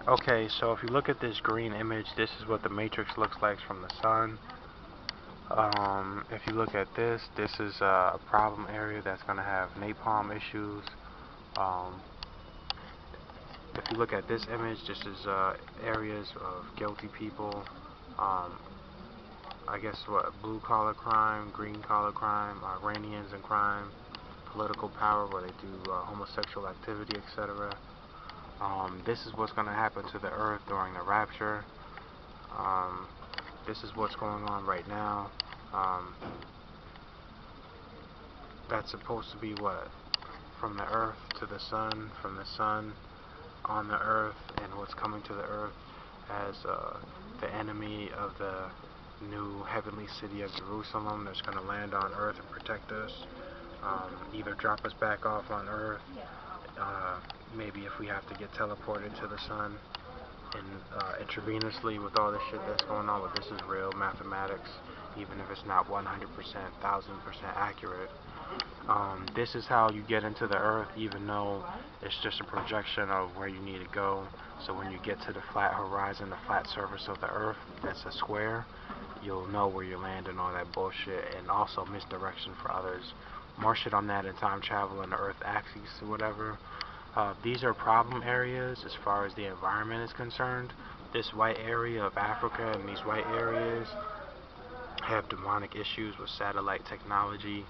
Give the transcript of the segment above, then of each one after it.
Okay, so if you look at this green image, this is what the matrix looks like from the sun. If you look at this, this is a problem area that's going to have napalm issues. Um, if you look at this image, this is areas of guilty people. Um, I guess what, blue collar crime, green collar crime, Iranians in crime, political power where they do homosexual activity, etc. This is what's going to happen to the earth during the rapture. This is what's going on right now. That's supposed to be what? From the earth to the sun, from the sun on the earth, and what's coming to the earth as the enemy of the new heavenly city of Jerusalem that's going to land on earth and protect us. Either drop us back off on earth, maybe if we have to get teleported to the sun, and intravenously with all this shit that's going on. But this is real mathematics, even if it's not 100%, 1000% accurate. This is how you get into the earth, even though it's just a projection of where you need to go. So when you get to the flat horizon, the flat surface of the earth, that's a square, you'll know where you land and all that bullshit, and also misdirection for others. More shit on that in time travel and the earth axis or whatever. These are problem areas as far as the environment is concerned. This white area of Africa and these white areas have demonic issues with satellite technology.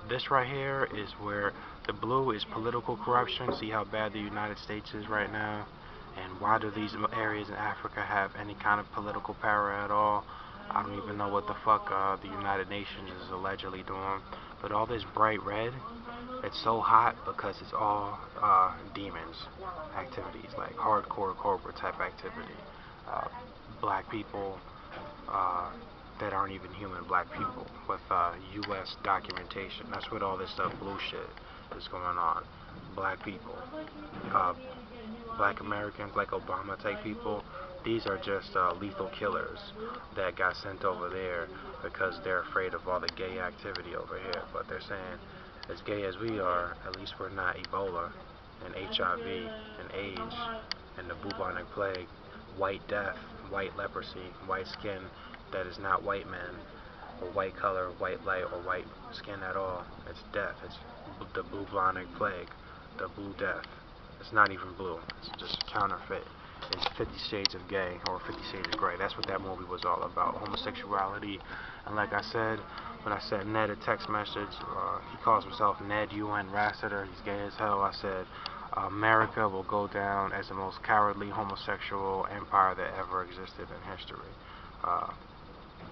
This right here is where the blue is political corruption. See how bad the United States is right now? And why do these areas in Africa have any kind of political power at all? I don't even know what the fuck the United Nations is allegedly doing. But all this bright red, it's so hot because it's all demons activities, like hardcore corporate type activity. Black people that aren't even human, black people with U.S. documentation. That's what all this stuff blue shit is going on. Black people, black Americans, like Obama type people, these are just lethal killers that got sent over there because they're afraid of all the gay activity over here. But they're saying, as gay as we are, at least we're not Ebola and HIV and AIDS and the bubonic plague, white death, white leprosy, white skin that is not white men or white color, white light, or white skin at all. It's death. It's the bubonic plague, the blue death. It's not even blue. It's just counterfeit. It's 50 Shades of Gay or 50 Shades of Grey. That's what that movie was all about, homosexuality. And like I said, when I sent Ned a text message, he calls himself Ned UN Rassiter. He's gay as hell. I said, America will go down as the most cowardly homosexual empire that ever existed in history.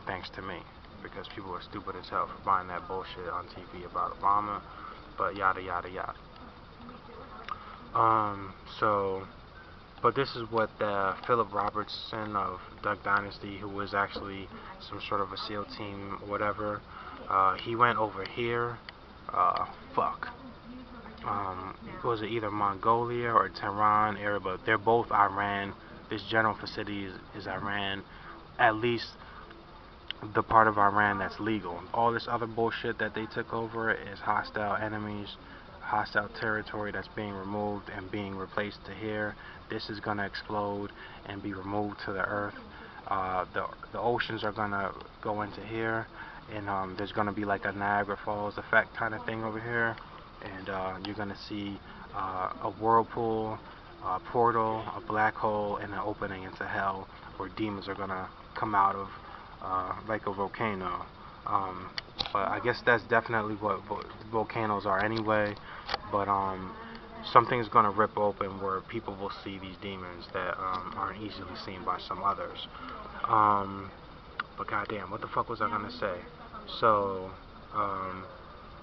Thanks to me, because people are stupid as hell for buying that bullshit on TV about Obama, but yada yada yada. But this is what Philip Robertson of Duck Dynasty, who was actually some sort of a SEAL team, whatever, he went over here, was it either Mongolia or Tehran area, but they're both Iran. This general facility is Iran, at least the part of Iran that's legal. All this other bullshit that they took over is hostile enemies, hostile territory that's being removed and being replaced to here. This is gonna explode and be removed to the earth. The oceans are gonna go into here, and there's gonna be like a Niagara Falls effect kind of thing over here, and you're gonna see a whirlpool, a portal, a black hole, and an opening into hell where demons are gonna come out of, like a volcano. But I guess that's definitely what volcanoes are anyway. But something's gonna rip open where people will see these demons that aren't easily seen by some others. But goddamn, what the fuck was I gonna say? So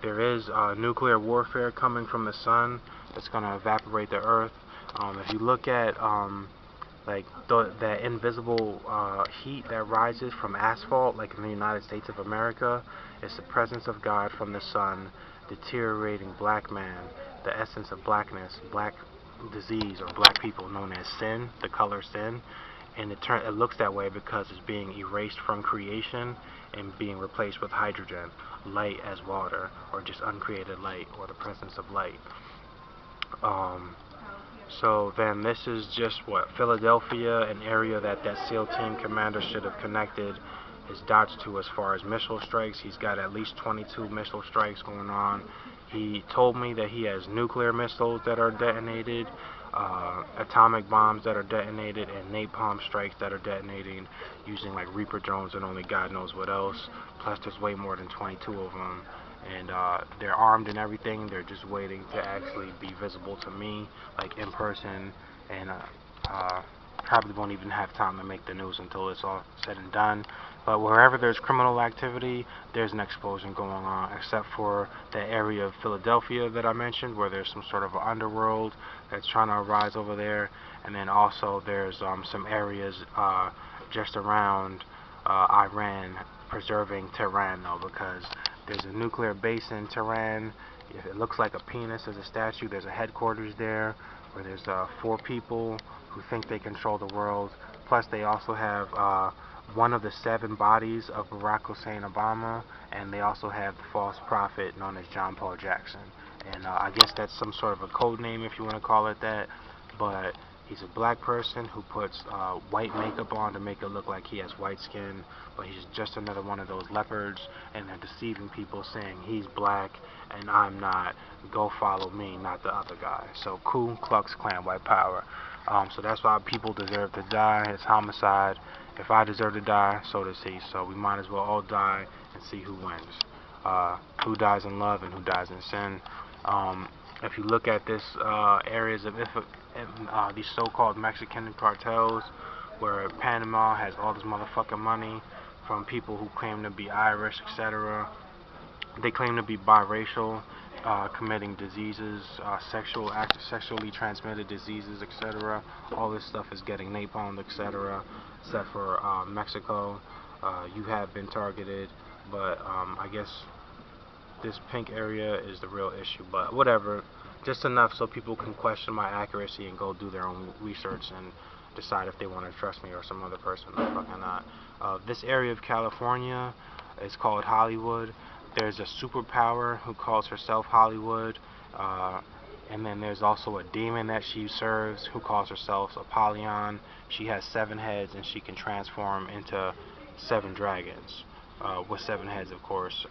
there is nuclear warfare coming from the sun that's gonna evaporate the earth. If you look at like that invisible heat that rises from asphalt, like in the United States of America, it's the presence of God from the sun deteriorating black man, the essence of blackness, black disease, or black people known as sin, the color sin, and it looks that way because it's being erased from creation and being replaced with hydrogen, light as water, or just uncreated light, or the presence of light. So then this is just what Philadelphia, an area that SEAL team commander should have connected his dots to as far as missile strikes. He's got at least 22 missile strikes going on. He told me that he has nuclear missiles that are detonated, atomic bombs that are detonated, and napalm strikes that are detonating using like Reaper drones and only God knows what else. Plus there's way more than 22 of them. And they're armed and everything. They're just waiting to actually be visible to me, like in person, and probably won't even have time to make the news until it's all said and done. But wherever there's criminal activity, there's an explosion going on, except for the area of Philadelphia that I mentioned, where there's some sort of an underworld that's trying to arise over there. And then also there's some areas just around Iran preserving Tehran, though, because there's a nuclear base in Tehran. It looks like a penis as a statue. There's a headquarters there where there's 4 people who think they control the world. Plus they also have one of the 7 bodies of Barack Hussein Obama, and they also have the false prophet known as John Paul Jackson. And I guess that's some sort of a code name if you want to call it that, but he's a black person who puts white makeup on to make it look like he has white skin, but he's just another one of those leopards, and they're deceiving people saying he's black and I'm not. Go follow me, not the other guy. So Ku Klux Klan, white power. So that's why people deserve to die. It's homicide. If I deserve to die, so does he. So we might as well all die and see who wins. Who dies in love and who dies in sin. If you look at this areas of these so-called Mexican cartels, where Panama has all this motherfucking money from people who claim to be Irish, etc. They claim to be biracial, committing diseases, sexually transmitted diseases, etc. All this stuff is getting napalmed, etc. Except for Mexico. You have been targeted, but I guess this pink area is the real issue. But whatever, just enough so people can question my accuracy and go do their own research and decide if they want to trust me or some other person or fucking not. This area of California is called Hollywood. There's a superpower who calls herself Hollywood, and then there's also a demon that she serves who calls herself Apollyon. She has 7 heads and she can transform into 7 dragons, with 7 heads, of course.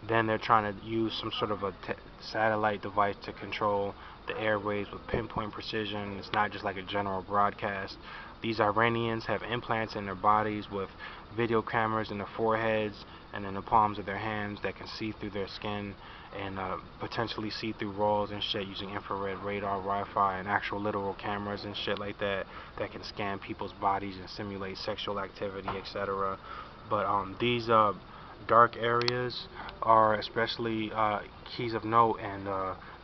Then they're trying to use some sort of a satellite device to control the airwaves with pinpoint precision. It's not just like a general broadcast. These Iranians have implants in their bodies with video cameras in their foreheads and in the palms of their hands that can see through their skin and potentially see through walls and shit using infrared radar, Wi-Fi, and actual literal cameras and shit like that that can scan people's bodies and simulate sexual activity, etc. But these dark areas are especially keys of note, and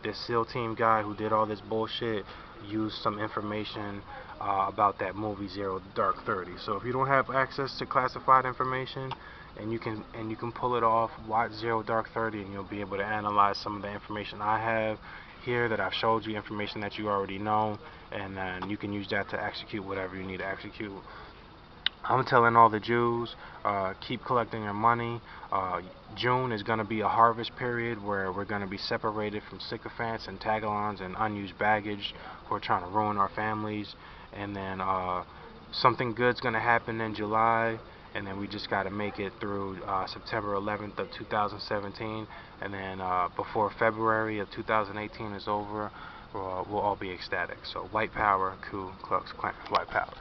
this SEAL team guy who did all this bullshit used some information about that movie Zero Dark 30. So if you don't have access to classified information and you can pull it off, watch Zero Dark 30 and you'll be able to analyze some of the information I have here that I've showed you, information that you already know, and then you can use that to execute whatever you need to execute. I'm telling all the Jews, keep collecting your money. June is going to be a harvest period where we're going to be separated from sycophants and tagalons and unused baggage who are trying to ruin our families. And then something good's going to happen in July, and then we just got to make it through September 11th of 2017. And then before February of 2018 is over, we'll all be ecstatic. So white power, Ku Klux Klan, white power.